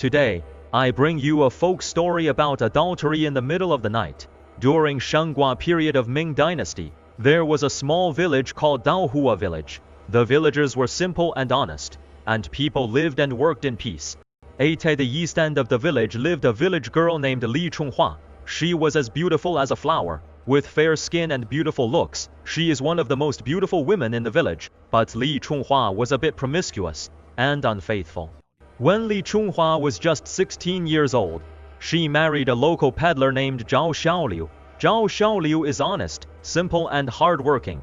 Today, I bring you a folk story about adultery in the middle of the night. During Shenghua period of Ming Dynasty, there was a small village called Daohua village. The villagers were simple and honest, and people lived and worked in peace. At the east end of the village lived a village girl named Li Chunghua. She was as beautiful as a flower, with fair skin and beautiful looks. She is one of the most beautiful women in the village, but Li Chunghua was a bit promiscuous and unfaithful. When Li Chunghua was just 16 years old, she married a local peddler named Zhao Xiaoliu. Zhao Xiaoliu is honest, simple and hardworking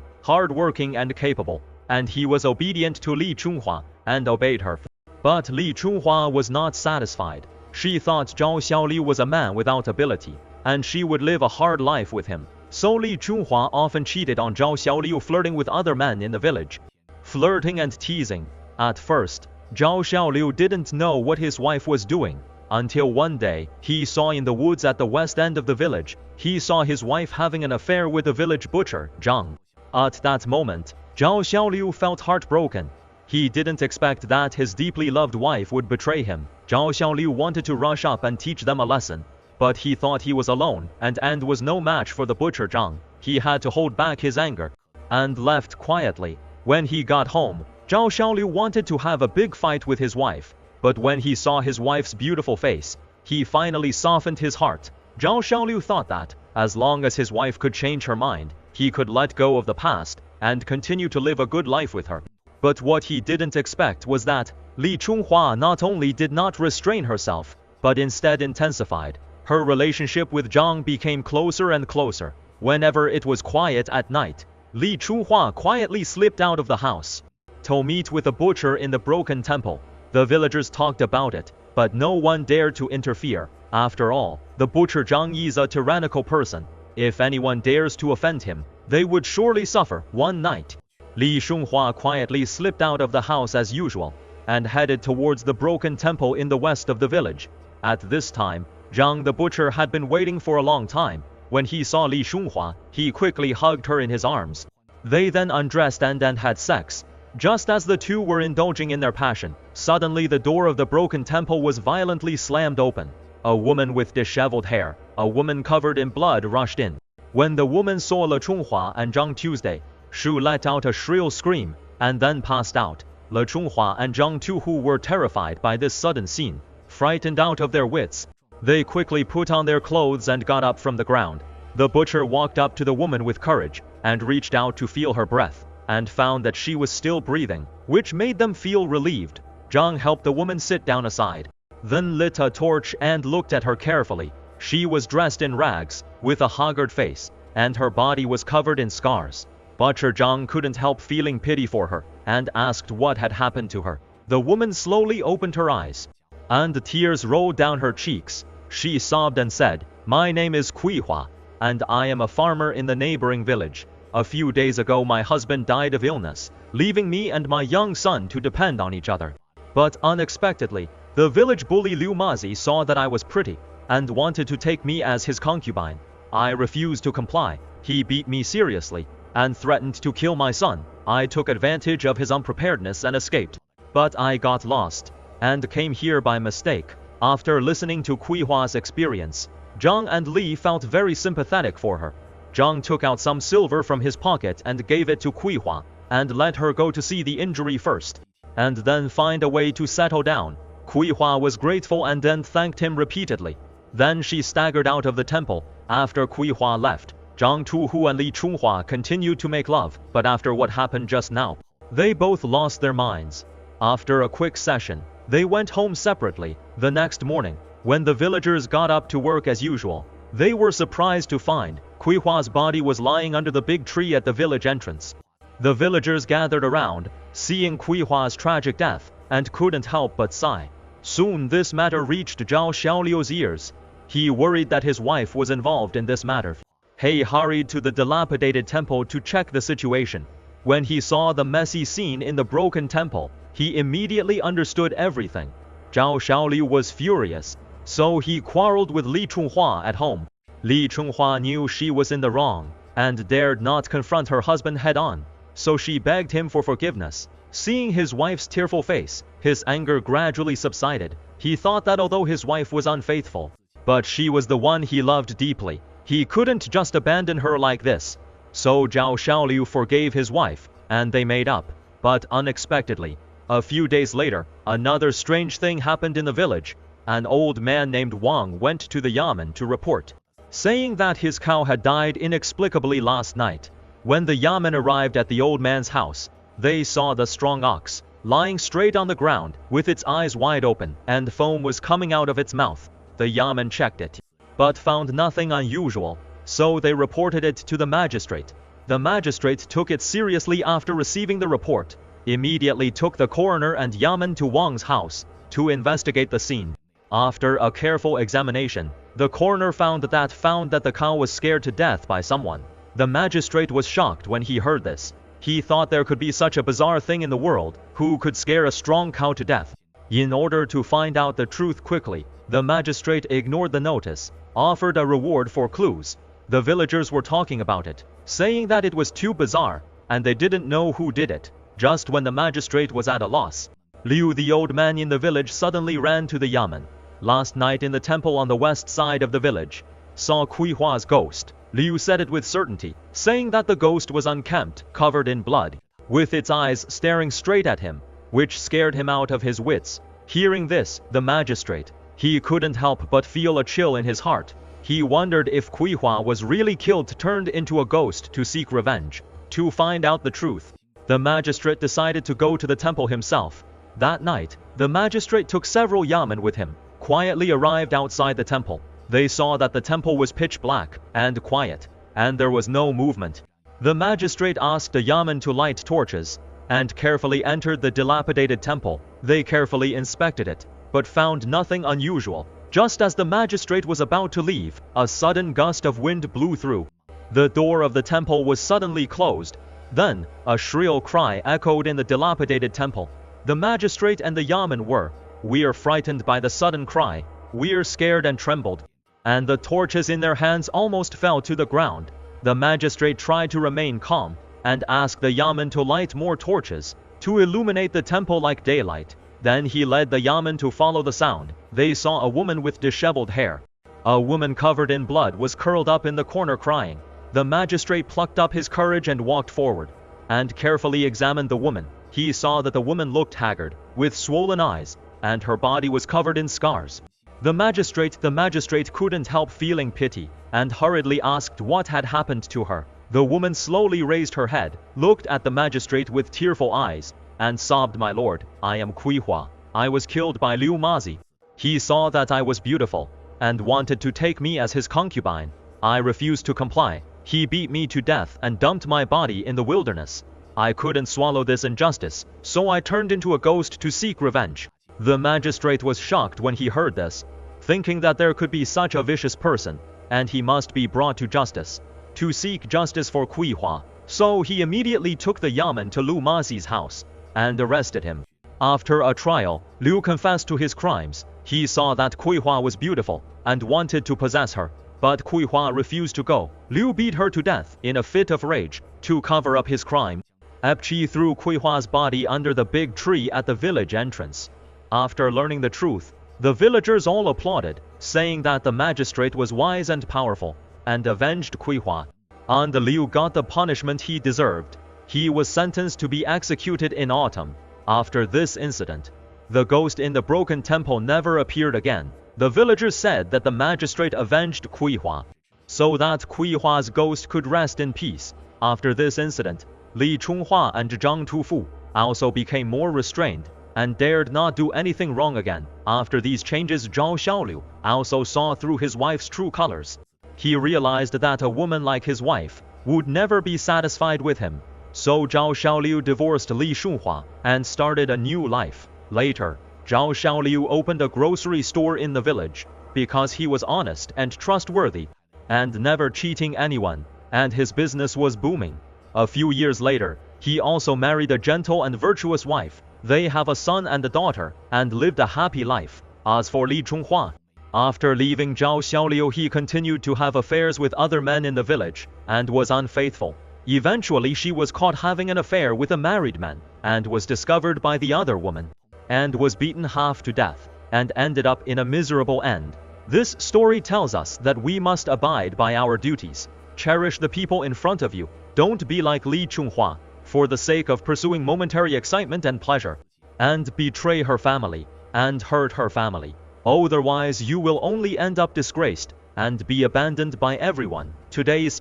and capable, and he was obedient to Li Chunghua and obeyed her. But Li Chunghua was not satisfied. She thought Zhao Xiaoliu was a man without ability, and she would live a hard life with him. So Li Chunghua often cheated on Zhao Xiaoliu, flirting with other men in the village. Flirting and teasing. At first, Zhao Xiaoliu didn't know what his wife was doing, until one day, he saw in the woods at the west end of the village, he saw his wife having an affair with the village butcher, Zhang. At that moment, Zhao Xiaoliu felt heartbroken. He didn't expect that his deeply loved wife would betray him. Zhao Xiaoliu wanted to rush up and teach them a lesson, but he thought he was alone and was no match for the butcher Zhang. He had to hold back his anger and left quietly. When he got home, Zhao Xiaoliu wanted to have a big fight with his wife, but when he saw his wife's beautiful face, he finally softened his heart. Zhao Xiaoliu thought that, as long as his wife could change her mind, he could let go of the past and continue to live a good life with her. But what he didn't expect was that Li Chunghua not only did not restrain herself, but instead intensified. Her relationship with Zhang became closer and closer. Whenever it was quiet at night, Li Chunghua quietly slipped out of the house to meet with the butcher in the broken temple. The villagers talked about it, but no one dared to interfere. After all, the butcher Zhang is a tyrannical person. If anyone dares to offend him, they would surely suffer. One night, Li Chunghua quietly slipped out of the house as usual, and headed towards the broken temple in the west of the village. At this time, Zhang the butcher had been waiting for a long time. When he saw Li Chunghua, he quickly hugged her in his arms. They then undressed and had sex. Just as the two were indulging in their passion, suddenly the door of the broken temple was violently slammed open. A woman with disheveled hair, a woman covered in blood, rushed in. When the woman saw Li Chunghua and Zhang Tuesday, she let out a shrill scream and then passed out. Li Chunghua and Zhang Tuhu were terrified by this sudden scene, frightened out of their wits. They quickly put on their clothes and got up from the ground. The butcher walked up to the woman with courage and reached out to feel her breath, and found that she was still breathing, which made them feel relieved. Zhang helped the woman sit down aside, then lit a torch and looked at her carefully. She was dressed in rags, with a haggard face, and her body was covered in scars. Butcher Zhang couldn't help feeling pity for her, and asked what had happened to her. The woman slowly opened her eyes, and the tears rolled down her cheeks. She sobbed and said, "My name is Kuihua, and I am a farmer in the neighboring village. A few days ago my husband died of illness, leaving me and my young son to depend on each other. But unexpectedly, the village bully Liu Mazi saw that I was pretty, and wanted to take me as his concubine. I refused to comply. He beat me seriously, and threatened to kill my son. I took advantage of his unpreparedness and escaped. But I got lost, and came here by mistake." After listening to Kuihua's experience, Zhang and Li felt very sympathetic for her. Zhang took out some silver from his pocket and gave it to Kuihua, and let her go to see the injury first, and then find a way to settle down. Kuihua was grateful and then thanked him repeatedly. Then she staggered out of the temple. After Kuihua left, Zhang Tuhu and Li Chunghua continued to make love, but after what happened just now, they both lost their minds. After a quick session, they went home separately. The next morning, when the villagers got up to work as usual, they were surprised to find Kuihua's body was lying under the big tree at the village entrance. The villagers gathered around, seeing Kuihua's tragic death, and couldn't help but sigh. Soon this matter reached Zhao Xiaoliu's ears. He worried that his wife was involved in this matter. He hurried to the dilapidated temple to check the situation. When he saw the messy scene in the broken temple, he immediately understood everything. Zhao Xiaoliu was furious, so he quarreled with Li Chunghua at home. Li Chunghua knew she was in the wrong, and dared not confront her husband head-on, so she begged him for forgiveness. Seeing his wife's tearful face, his anger gradually subsided. He thought that although his wife was unfaithful, but she was the one he loved deeply, he couldn't just abandon her like this. So Zhao Xiaoliu forgave his wife, and they made up. But unexpectedly, a few days later, another strange thing happened in the village. An old man named Wang went to the yamen to report, saying that his cow had died inexplicably last night. When the yamen arrived at the old man's house, they saw the strong ox lying straight on the ground, with its eyes wide open, and foam was coming out of its mouth. The yamen checked it, but found nothing unusual, so they reported it to the magistrate. The magistrate took it seriously after receiving the report, immediately took the coroner and yamen to Wang's house to investigate the scene. After a careful examination, the coroner found that the cow was scared to death by someone. The magistrate was shocked when he heard this. He thought there could be such a bizarre thing in the world, who could scare a strong cow to death. In order to find out the truth quickly, the magistrate ignored the notice, offered a reward for clues. The villagers were talking about it, saying that it was too bizarre, and they didn't know who did it. Just when the magistrate was at a loss, Liu, the old man in the village, suddenly ran to the yamen. Last night in the temple on the west side of the village, saw Kuihua's ghost. Liu said it with certainty, saying that the ghost was unkempt, covered in blood, with its eyes staring straight at him, which scared him out of his wits. Hearing this, the magistrate, he couldn't help but feel a chill in his heart. He wondered if Kuihua was really killed, turned into a ghost to seek revenge. To find out the truth, the magistrate decided to go to the temple himself. That night, the magistrate took several yamen with him, quietly arrived outside the temple. They saw that the temple was pitch black and quiet, and there was no movement. The magistrate asked a yamen to light torches, and carefully entered the dilapidated temple. They carefully inspected it, but found nothing unusual. Just as the magistrate was about to leave, a sudden gust of wind blew through. The door of the temple was suddenly closed. Then, a shrill cry echoed in the dilapidated temple. The magistrate and the yamen were frightened by the sudden cry. We're scared and trembled, and the torches in their hands almost fell to the ground. The magistrate tried to remain calm, and asked the yamen to light more torches, to illuminate the temple like daylight. Then he led the yamen to follow the sound. They saw a woman with disheveled hair. A woman covered in blood was curled up in the corner crying. The magistrate plucked up his courage and walked forward, and carefully examined the woman. He saw that the woman looked haggard, with swollen eyes, and her body was covered in scars. The magistrate couldn't help feeling pity, and hurriedly asked what had happened to her. The woman slowly raised her head, looked at the magistrate with tearful eyes, and sobbed, "My lord, I am Kuihua. I was killed by Liu Mazi. He saw that I was beautiful, and wanted to take me as his concubine. I refused to comply. He beat me to death and dumped my body in the wilderness. I couldn't swallow this injustice, so I turned into a ghost to seek revenge." The magistrate was shocked when he heard this, thinking that there could be such a vicious person, and he must be brought to justice. To seek justice for Kuihua, so he immediately took the yamen to Liu Mazi's house, and arrested him. After a trial, Liu confessed to his crimes. He saw that Kuihua was beautiful, and wanted to possess her, but Kuihua refused to go. Liu beat her to death in a fit of rage. To cover up his crime, Epchi threw Kuihua's body under the big tree at the village entrance. After learning the truth, the villagers all applauded, saying that the magistrate was wise and powerful, and avenged Kuihua. And Liu got the punishment he deserved. He was sentenced to be executed in autumn. After this incident, the ghost in the broken temple never appeared again. The villagers said that the magistrate avenged Kuihua, so that Kuihua's ghost could rest in peace. After this incident, Li Chunhua and Zhang Tufu also became more restrained, and dared not do anything wrong again. After these changes, Zhao Xiaoliu also saw through his wife's true colors. He realized that a woman like his wife would never be satisfied with him. So Zhao Xiaoliu divorced Li Shunhua and started a new life. Later, Zhao Xiaoliu opened a grocery store in the village, because he was honest and trustworthy, and never cheating anyone, and his business was booming. A few years later, he also married a gentle and virtuous wife. They have a son and a daughter, and lived a happy life. As for Li Chunhua, after leaving Zhao Xiaoliu, he continued to have affairs with other men in the village, and was unfaithful. Eventually, she was caught having an affair with a married man, and was discovered by the other woman, and was beaten half to death. and ended up in a miserable end. This story tells us that we must abide by our duties. Cherish the people in front of you. Don't be like Li Chunhua, for the sake of pursuing momentary excitement and pleasure, and betray her family, and hurt her family. Otherwise you will only end up disgraced, and be abandoned by everyone. Today's